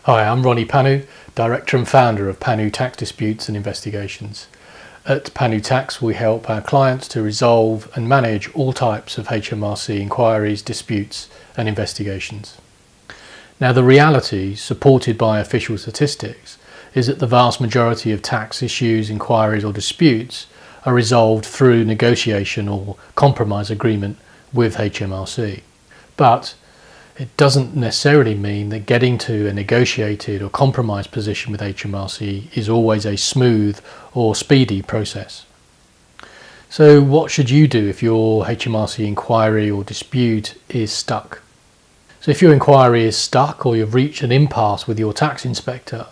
Hi, I'm Ronnie Pannu, Director and Founder of Pannu Tax Disputes and Investigations. At Pannu Tax, we help our clients to resolve and manage all types of HMRC inquiries, disputes and investigations. Now, the reality, supported by official statistics, is that the vast majority of tax issues, inquiries or disputes are resolved through negotiation or compromise agreement with HMRC. But it doesn't necessarily mean that getting to a negotiated or compromise position with HMRC is always a smooth or speedy process. So what should you do if your HMRC inquiry or dispute is stuck? So if your inquiry is stuck or you've reached an impasse with your tax inspector,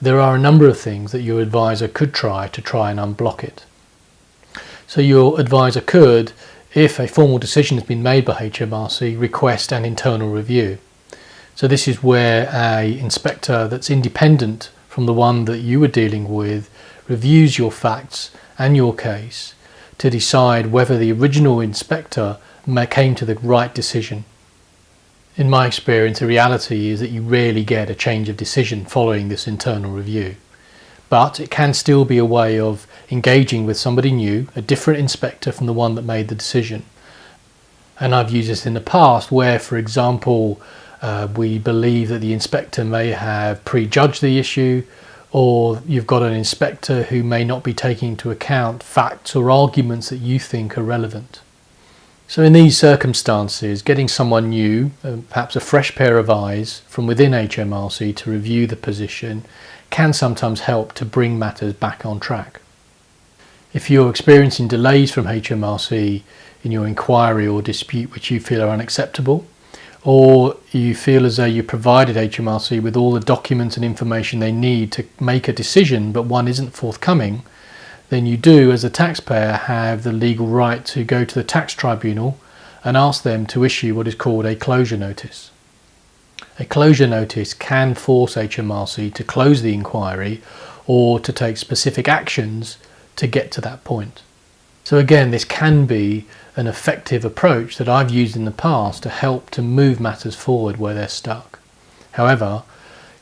there are a number of things that your advisor could try and unblock it. So your advisor could, if a formal decision has been made by HMRC, request an internal review. So this is where an inspector that's independent from the one that you were dealing with reviews your facts and your case to decide whether the original inspector came to the right decision. In my experience, the reality is that you rarely get a change of decision following this internal review. But it can still be a way of engaging with somebody new, a different inspector from the one that made the decision. And I've used this in the past where, for example, we believe that the inspector may have prejudged the issue, or you've got an inspector who may not be taking into account facts or arguments that you think are relevant. So in these circumstances, getting someone new, perhaps a fresh pair of eyes from within HMRC to review the position can sometimes help to bring matters back on track. If you're experiencing delays from HMRC in your inquiry or dispute which you feel are unacceptable, or you feel as though you provided HMRC with all the documents and information they need to make a decision but one isn't forthcoming, then you do, as a taxpayer, have the legal right to go to the tax tribunal and ask them to issue what is called a closure notice. A closure notice can force HMRC to close the inquiry or to take specific actions to get to that point. So again, this can be an effective approach that I've used in the past to help to move matters forward where they're stuck. However,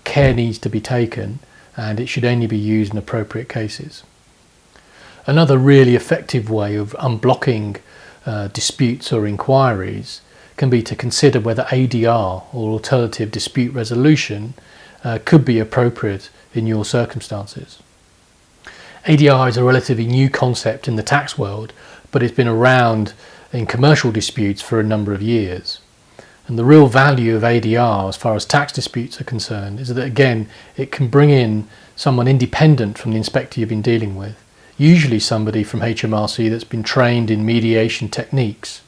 care needs to be taken and it should only be used in appropriate cases. Another really effective way of unblocking disputes or inquiries can be to consider whether ADR, or alternative dispute resolution, could be appropriate in your circumstances. ADR is a relatively new concept in the tax world, but it's been around in commercial disputes for a number of years. And the real value of ADR as far as tax disputes are concerned is that, again, it can bring in someone independent from the inspector you've been dealing with, usually somebody from HMRC that's been trained in mediation techniques.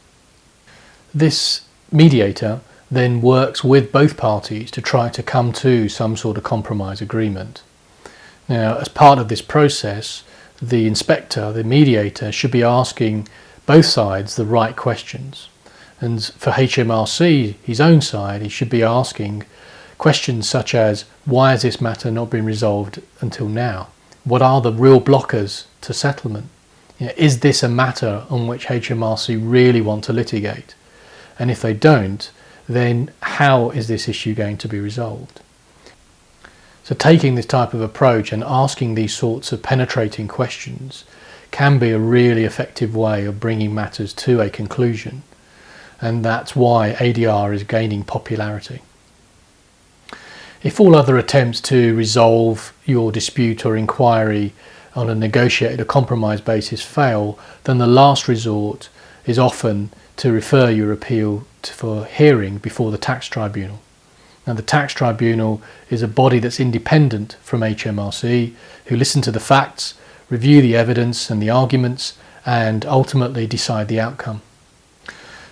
This mediator then works with both parties to try to come to some sort of compromise agreement. Now, as part of this process, the inspector, the mediator, should be asking both sides the right questions. And for HMRC, his own side, he should be asking questions such as, why has this matter not been resolved until now? What are the real blockers to settlement? Is this a matter on which HMRC really want to litigate? And if they don't, then how is this issue going to be resolved? So taking this type of approach and asking these sorts of penetrating questions can be a really effective way of bringing matters to a conclusion. And that's why ADR is gaining popularity. If all other attempts to resolve your dispute or inquiry on a negotiated or compromise basis fail, then the last resort is often to refer your appeal for hearing before the tax tribunal. Now, the tax tribunal is a body that's independent from HMRC, who listen to the facts, review the evidence and the arguments, and ultimately decide the outcome.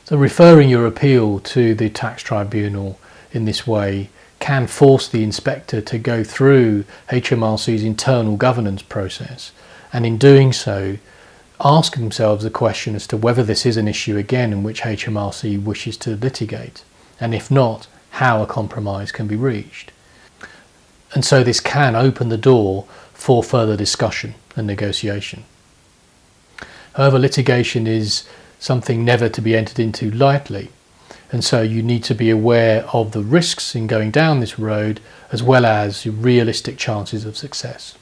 So referring your appeal to the tax tribunal in this way can force the inspector to go through HMRC's internal governance process, and in doing so ask themselves the question as to whether this is an issue again in which HMRC wishes to litigate, and if not, how a compromise can be reached. And so this can open the door for further discussion and negotiation. However, litigation is something never to be entered into lightly, And so you need to be aware of the risks in going down this road as well as your realistic chances of success.